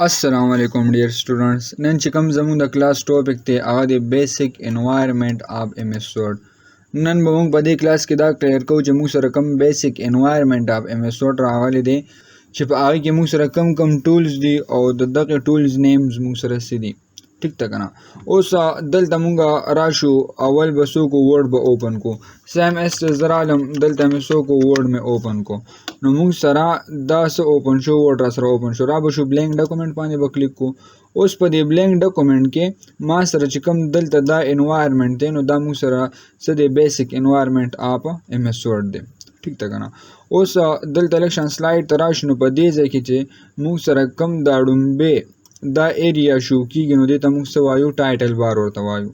अस्सलाम वालेकुम dear students none چې کوم زموږ د کلاس ټاپک ته هغه د بیسیک انوایرنمنت اف ایم ایس ورډ نن به موږ په دې کلاس کې دا کلیر کوو چې موږ سره کوم بیسیک انوایرنمنت اف ایم ایس ورډ راغلي دي چې په هغه کې موږ سره کوم ټولز دي او دغه ټولز نیمز موږ سره څه دي ټیک ده کنه اوس دلته موږ راشو اول به څوک ورډ به اوپن کو سیم اس زرالم دلته مې څوک ورډ مې اوپن کو نو موږ سره دا څه اوپن شو ورډ را سره اوپن شو را به شو بلینک ډاکومنٹ باندې به کلیک کو اوس په دې بلینک ډاکومنٹ کې ما سره چې کوم دلته دا انوایرنمنت دی نو دا موږ سره څه دی بیسیک انوایرنمنت اپ ایم ایس ورډ دی ٹھیک ده کنه اوس دلته الیکشن سلایډ ته راشو نو په دې ځای کې چې موږ سره کوم دا ډومبه دا ایریا شو کیږي نو دې ته موږ څه وایو ټایټل بار ورته وایو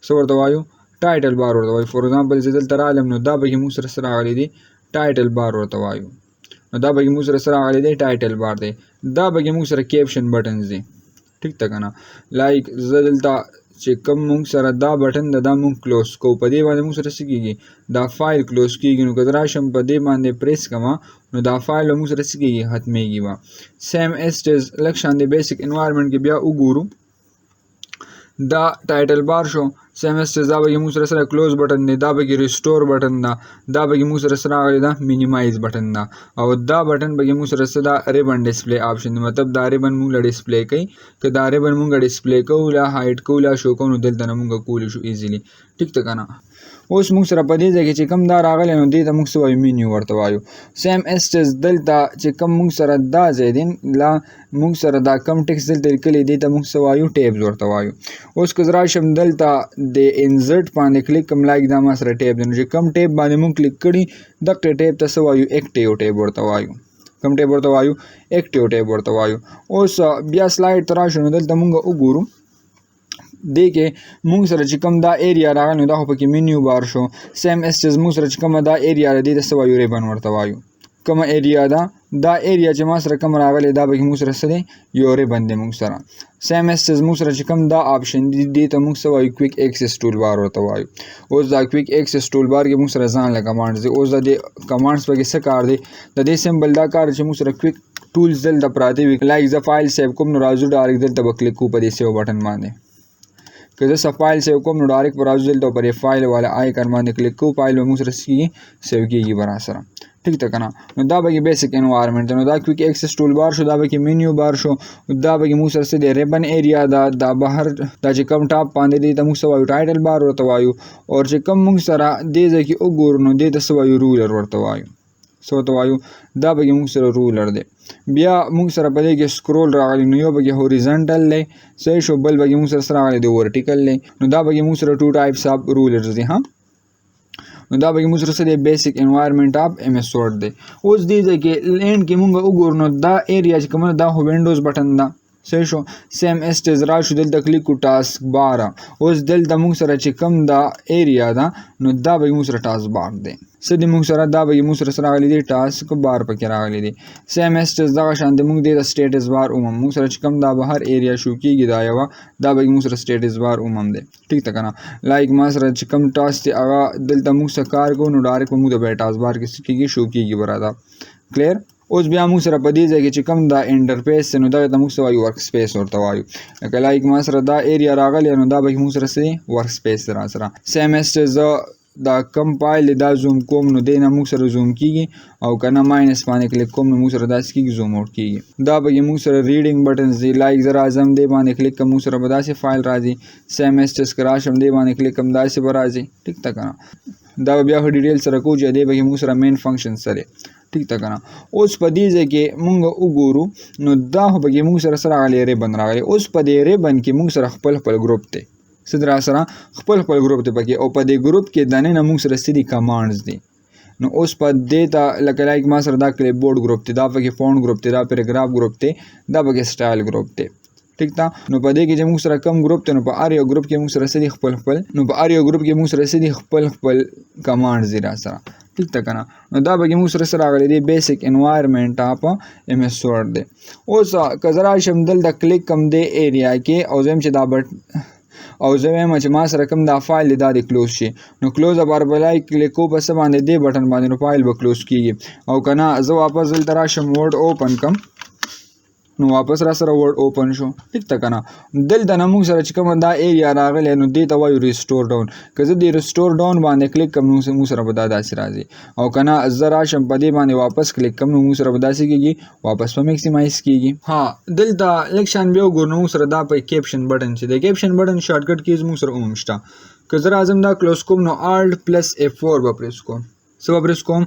څه ورته وایو ټایټل بار ورته وایو فور ایگزامپل زه دلته رالم نو دا به موږ سره راغلی دی ټایټل بار ورته وایو نو دا به موږ سره راغلی دی ټایټل بار دی دا به موږ سره کیپشن بټنز دی ټیک ده کنه لایک زه دلته چې کوم موږ سره دا بټن دا موږ کلوز کو په دې باندې موږ سره څه کیږي دا فایل کلوز کیږي نو که راشم په دې باندې پریس کما نو دا فایل موږ سره څه کیږي ختميږي وا سیم اسټز لکشن دی بیسیک انوایرنمنت کې بیا وګورو دا ټایټل بار شو سیم اس دا به موږ سره کلوز بٹن دی دا به ریسټور بٹن دا به موږ سره راغلی دا مینیمایز بٹن دا او دا بٹن به موږ سره دا ریبن ډسپلی آپشن دی مطلب دا ریبن موږ ډسپلی کوي که دا ریبن موږ ډسپلی کوو لا هایټ کوو لا شو کوو نو دلته موږ کولی شو ایزیلی ټیک ته کنه اوس موږ سره په دې ځای کې چې کوم دا راغلی نو دې ته موږ څه وایو مینیو ورته وایو سیم اسټز دلته چې کوم موږ سره دا ځای دی لا موږ سره دا کم ټیکس دلته لیکلی دې ته موږ څه وایو ټیبز ورته وایو اوس که زه راشم دلته د انزرټ باندې کلیک کوم لایک دا ما سره ټیب دی نو چې کوم ټیب باندې موږ کلیک کړي دغه ټیب ته څه وایو اکټیو ټیب ورته وایو کوم ټیب ورته وایو اکټیو ټیب ورته وایو اوس بیا سلایډ ته راشو نو دلته موږ وګورو دې کې موږ سره چې کوم دا ایریا راغلی نو دا خو پکې مینیو بار شو سیم اسټز موږ سره چې کومه دا ایریا ده دې ته څه وایو ریبن ورته وایو کومه ایریا ده دا ایریا چې ما سره کوم راغلی دا به موږ سره څه دی یو ریبن دی موږ سره سیم اسټز موږ سره چې کوم دا آپشن دی دې ته موږ څه وایو کویک ایکسس ټول بار ورته وایو اوس دا کویک ایکسس ټول بار کې موږ سره ځان له کمانډز دی اوس دا د کمانډز پکې څه کار دی د دې سمبل دا کار چې موږ سره کویک ټولز دلته پراته وي لایک زه فایل سیو کوم نو راځو ډایرکټ دلته به کلیک کوو په دې سیو بټن باندې که زه فایل سیو کوم نو ډایرکټ پر راځو دلته پر فایل والا آیکن باندې کلیک کوو فایل به موږ سره سیو کیږي برا سره ٹھیک ده کنه نو دا به بیسیک انوایرنمنت نو دا کویک ایکسس ټول بار شو دا به مینیو بار شو دا به موږ سره څه دی ریبن ایریا دا بهر دا چې کوم ټاپ باندې دی ته موږ څه وایو ټایټل بار ورته وایو او چې کوم موږ سره دې ځکه وګورو نو دې ته څه وایو رولر ورته وایو څه ورته وایو دا به موږ سره رولر دی بیا موږ سره په دې کې سکرول راغلی نو یو به هوریزونټل دی صحیح شو بل به موږ سره راغلی دی ورټیکل دی نو دا به موږ سره ټو ټایپس اف رولرز دي ها نو دا به موږ سره د بیسیک انوایرنمنت اف ایم ایس ورډ دی اوس دې ځای کې لینډ کې موږ وګورو نو دا ایریا چې کومه دا وینډوز بټن ده صحیح شو سیم اسټز راشو دلته کلیک کو ټاسک بار اوس دلته موږ سره چې کوم دا ایریا ده نو دا به موږ سره ټاسک بار دی سدي موږ سره دا به موږ سره راغلی دی ټاسک بار پکې راغلی دی سیم اسټز دا شان د موږ د سټیټس بار موږ سره چې کوم دا بهر ایریا شو کیږي دا یو دا به موږ سره سټیټس بار دی ٹھیک ده کنه لایک ما سره چې کوم ټاسک دی هغه دلته موږ سره کار کوو نو ډایرکټ موږ د ټاسک بار کې کیږي شو کیږي برادا کلیر اوس بیا موږ سره په دې ځای کې چې کوم دا انټرفیس نو دا موږ سره وایو ورک سپیس ورته وایو لکه لایک ما سره دا ایریا راغلی نو دا به موږ سره سي ورک سپیس را سره سیم اسټز دا کم فایل دا زوم کوم نو دینه موږ سره زوم کیږي او کنه ماینس باندې کلیک کوم نو موږ سره داس کیږي زوم اوټ کیږي دا به موږ سره ریډینګ بټنز دی لایک زرا اعظم دی باندې کلیک کوم موږ سره بداسه فایل راځي سیم اسټس کراشم دی باندې کلیک کوم داسه راځي ټیک تا کنه دا بیا په ډیټیل سره کو چې دی به موږ سره مین فنکشن سره ٹھیک تا کنه اوس په دې ځای کې موږ وګورو نو دا به موږ سره راغلی ریبن راغلی اوس په دې ریبن کې موږ سره خپل ګروپ ته صدر سره خپل ګروپ ته پکې او په دې ګروپ کې دنه موږ سره سړي کمانډز دي نو اوس په دې ته لکه ما سره دا کلیپ بورډ ګروپ ته دا پکې فونټ ګروپ ته دا پیراګراف ګروپ ته دا پکې سټایل ګروپ ته ٹھیک تا نو په دې کې چې موږ سره کم ګروپ ته نو په ار یو ګروپ کې موږ سره سړي خپل نو په ار یو ګروپ کې موږ سره سړي خپل کمانډز دي را سره ٹھیک تا کنه نو دا به موږ سره راغلي دی بیسیک انوایرنمنت اپ ایم ایس ورډ دی اوس کزرا شمدل د کلیک کم دی ایریا کې او زم چې دا بټ او زه وایم چې ما سره کوم دا فایل دا د کلوز شي نو کلوز بار بلای کلیک کو پس باندې دی بٹن باندې نو فایل به کلوز کیږي او کنه زه واپس دلته راشم ورډ اوپن کم نو واپس را سره ورډ اوپن شو. ټیک ته کنه. دلته نه موږ سره چې کومه دا ایریا راغلی نو دې ته وایو ریسټور ډاون. که زه د ریسټور ډاون باندې کلیک کوم نو موږ سره به دا داسې راځي او کنه زه راشم په دې باندې واپس کلیک کوم نو موږ سره به داسې کېږي واپس په میکسیمایز کېږي. ها دلته لږ شان بیا وګورو نو موږ سره دا په کیپشن بټن چې د کیپشن بټن شارټکټ کیز موږ سره هم شته. که زه راځم دا کلوز کوم نو Alt + F4 به پریس کوم. څه به پریس کوم؟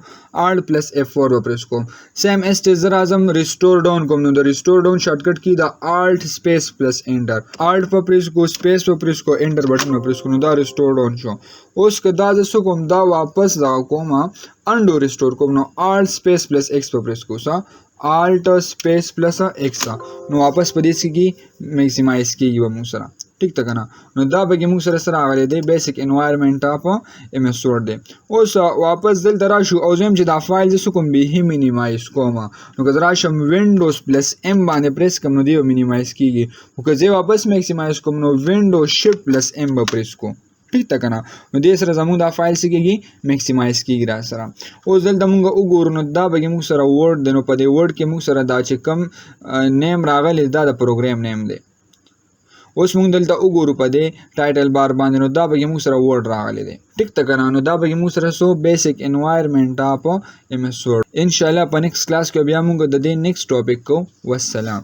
Alt + F4 به پریس کوم. سیم ایس ټی زه راځم ریسټور ډاون کوم نو د ریسټور ډاون شارټکټ کی دا Alt + انټر. Alt په پریس کو سپیس په پریس کو انټر بټن په پریس کو نو دا ریسټور ډاون شو. اوس که دا زه کوم دا واپس دا کوم انډو ریسټور کوم نو Alt + X په پریس کو سا Alt + X نو واپس په دې کې میکسیمایز کیږي و موږ سره. ټیک ته کنه. نو دا به موږ سره راغلی دی بیسیک انوایرنمنت اف ایم ایس ورډ دی. اوس واپس دلته راشو او زم چې دا فایل زه کوم به مینیمایز کوم نو که راشم وینډوز + ام باندې پریس کوم نو دی مینیمایز کیږي او که زه واپس میکسیمایز کوم نو وینډوز شیفټ + ام به پریس کوم. ټیک ته کنه. نو دې سره زموږ دا فایل سکیږي میکسیمایز کیږي را سره. اوس دلته موږ وګورو نو دا به موږ سره ورډ دی نو په دې ورډ کې موږ سره دا چې کم نیم راغلی دا د پروګرام نیم دی. اوس موږ دلته وګورو په دې ټایټل بار باندې نو دا به موږ سره ورډ راغلی دی. ټیک ته کنه. نو دا به موږ سره سو بیسیک انوایرنمنت اف ایم ایس ورډ. ان شاء الله په نیکسټ کلاس کې بیا موږ د دې نیکسټ ټاپک کو. والسلام.